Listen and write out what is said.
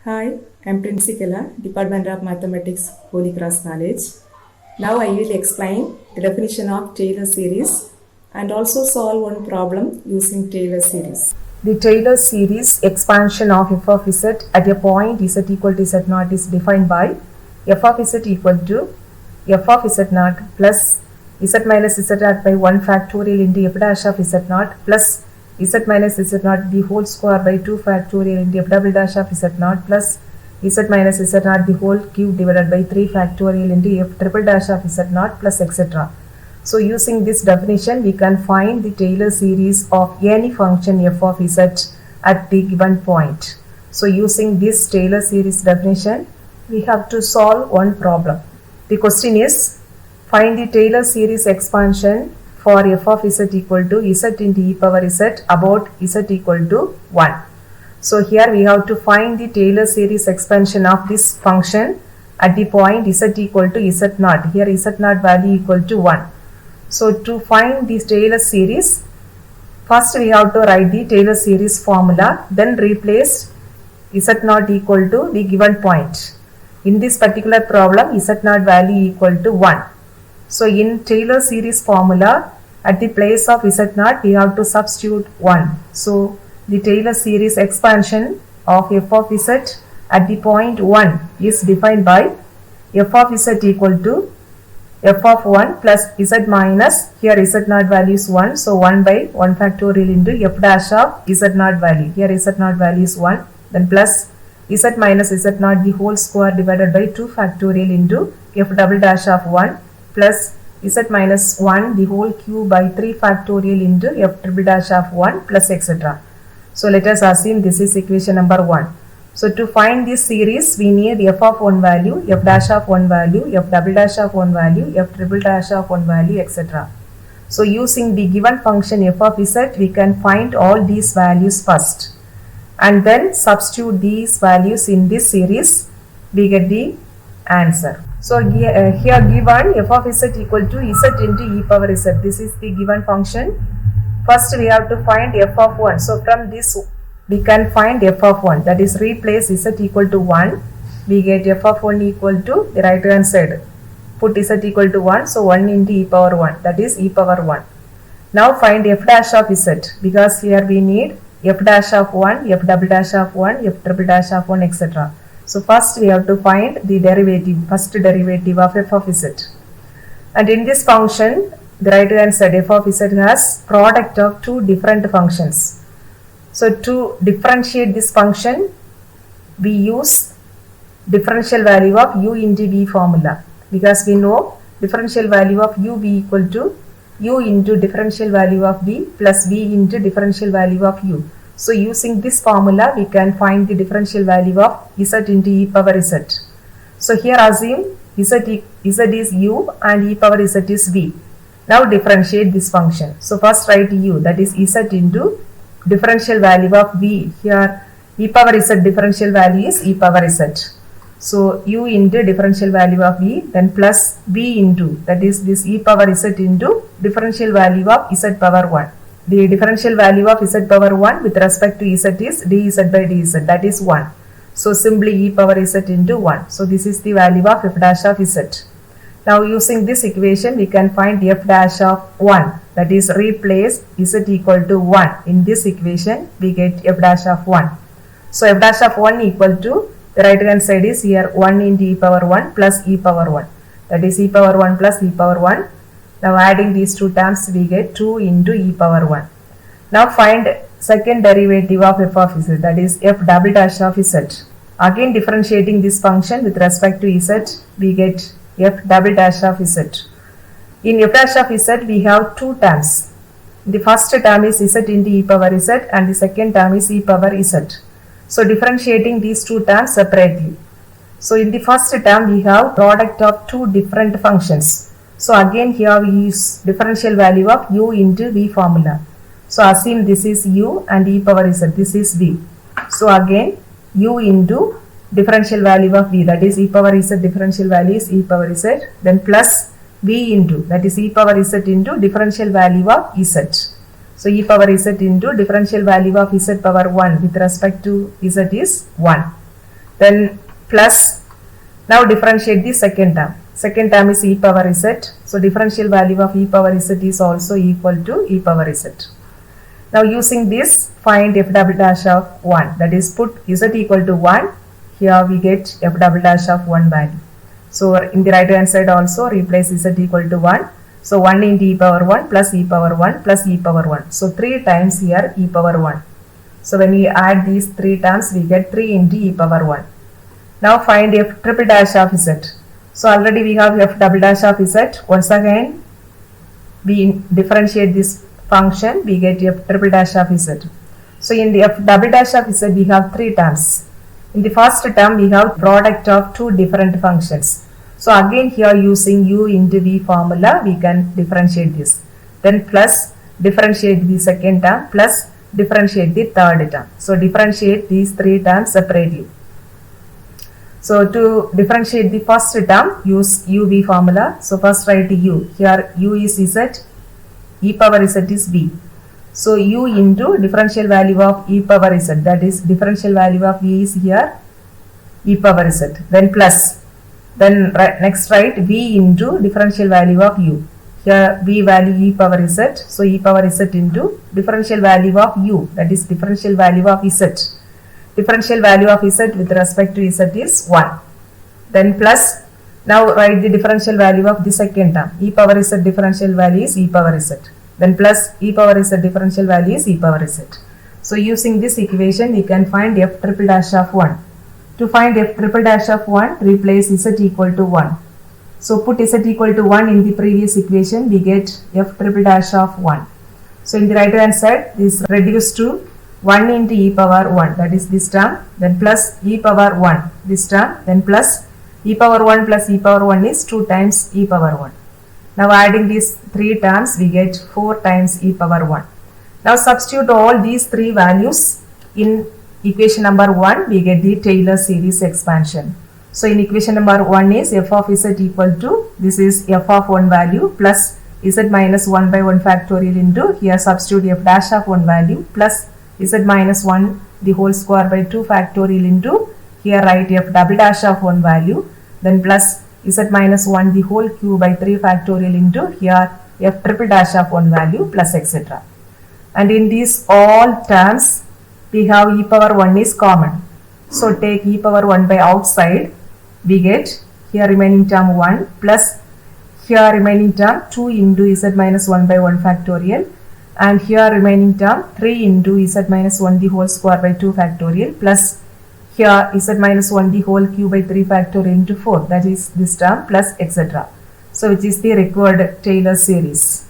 Hi, I'm Prinsikala, Department of Mathematics, Holy Cross College. Now I will explain the definition of Taylor series and also solve one problem using Taylor series. The Taylor series expansion of f of z at a point z equal to z naught is defined by f of z equal to f of z naught plus z minus z naught by 1 factorial into f dash of z naught plus z minus z naught the whole square by 2 factorial into f double dash of z naught plus z minus z naught the whole cube divided by 3 factorial into f triple dash of z naught plus etc. So using this definition, we can find the Taylor series of any function f of z at the given point. So using this Taylor series definition, we have to solve one problem. The question is, find the Taylor series expansion for f of z equal to z into e power z about z equal to 1. So here we have to find the Taylor series expansion of this function at the point z equal to z naught. Here z naught value equal to 1. So to find this Taylor series, first we have to write the Taylor series formula, then replace z naught equal to the given point. In this particular problem, z naught value equal to 1. So in Taylor series formula, at the place of z naught, we have to substitute 1. So the Taylor series expansion of f of z at the point 1 is defined by f of z equal to f of 1 plus z minus, here z naught value is 1, so 1 by 1 factorial into f dash of z naught value, here z naught value is 1, then plus z minus z naught the whole square divided by 2 factorial into f double dash of 1 plus z minus 1 the whole cube by 3 factorial into f triple dash of 1 plus etc. So let us assume this is equation number 1. So to find this series, we need f of 1 value, f dash of 1 value, f double dash of 1 value, f triple dash of 1 value, etc. So using the given function f of z, we can find all these values first. And then substitute these values in this series, we get the answer. So here given f of z equal to z into e power z. This is the given function. First we have to find f of 1. So from this we can find f of 1, that is replace z equal to 1, we get f of 1 equal to the right hand side, put z equal to 1, so 1 into e power 1, that is e power 1. Now find f dash of z, because here we need f dash of 1, f double dash of 1, f triple dash of 1, etc. So first we have to find the derivative, first derivative of f of z. And in this function, the right hand side f of z has product of two different functions. So to differentiate this function, we use differential value of u into v formula, because we know differential value of u v equal to u into differential value of v plus v into differential value of u. So using this formula, we can find the differential value of z into e power z. So here assume z is u and e power z is v. Now differentiate this function. So first write u, that is z into differential value of v, here e power z differential value is e power z. So u into differential value of v, then plus v into, that is this e power z into differential value of z power 1. The differential value of z power 1 with respect to z is dz by dz, that is 1. So simply e power z into 1. So this is the value of f dash of z. Now using this equation, we can find f dash of 1, that is replace z equal to 1. In this equation, we get f dash of 1. So f dash of 1 equal to, the right hand side is here 1 into e power 1 plus e power 1. That is e power 1 plus e power 1. Now adding these two terms, we get 2 into e power 1. Now find second derivative of f of z, that is f double dash of z. Again differentiating this function with respect to z, we get f double dash of z. In f dash of z, we have two terms. The first term is z into e power z and the second term is e power z. So differentiating these two terms separately. So in the first term, we have product of two different functions. So again here we use differential value of u into v formula. So assume this is u and e power z, this is v. So again u into differential value of v, that is e power z differential value is e power z, then plus v into, that is e power z into differential value of z. So e power z into differential value of z power 1 with respect to z is 1. then plus. Now differentiate the second term. Second term is e power z. So differential value of e power z is also equal to e power z. Now using this, find f double dash of 1. That is, put z equal to 1. Here we get f double dash of 1 value. So in the right hand side also replace z equal to 1. So 1 into e power 1 plus e power 1 plus e power 1. So 3 times here e power 1. So when we add these 3 terms, we get 3 into e power 1. Now find f triple dash of z. So already we have f double dash of z. Once again, we differentiate this function, we get f triple dash of z. So in the f double dash of z, we have 3 terms. In the first term, we have product of 2 different functions. So again here using u into v formula, we can differentiate this. Then plus differentiate the second term plus differentiate the third term. So differentiate these 3 terms separately. So to differentiate the first term, use uv formula. So first write u. Here u is z, e power z is v. So u into differential value of e power z, that is differential value of v is here e power z. Then plus. Then next write v into differential value of u. Here v value e power z. So e power z into differential value of u, that is differential value of z. Differential value of z with respect to z is 1. Then plus, now write the differential value of the second term. E power z differential value is e power z. Then plus e power z differential value is e power z. So using this equation, we can find f triple dash of 1. To find f triple dash of 1, replace z equal to 1. So put z equal to 1 in the previous equation, we get f triple dash of 1. So in the right hand side, this reduced to 1 into e power 1, that is this term, then plus e power 1, this term, then plus e power 1 plus e power 1 is 2 times e power 1. Now adding these 3 terms, we get 4 times e power 1. Now substitute all these 3 values in equation number 1, we get the Taylor series expansion. So in equation number 1 is f of z equal to, this is f of 1 value plus z minus 1 by 1 factorial into, here substitute f dash of 1 value plus z minus 1 the whole square by 2 factorial into, here write f double dash of 1 value, then plus z minus 1 the whole cube by 3 factorial into, here f triple dash of 1 value plus etc. And in these all terms, we have e power 1 is common. So take e power 1 by outside, we get here remaining term 1 plus here remaining term 2 into z minus 1 by 1 factorial, and here remaining term 3 into z minus 1 the whole square by 2 factorial plus here z minus 1 the whole cube by 3 factorial into 4, that is this term plus etc. So which is the required Taylor series.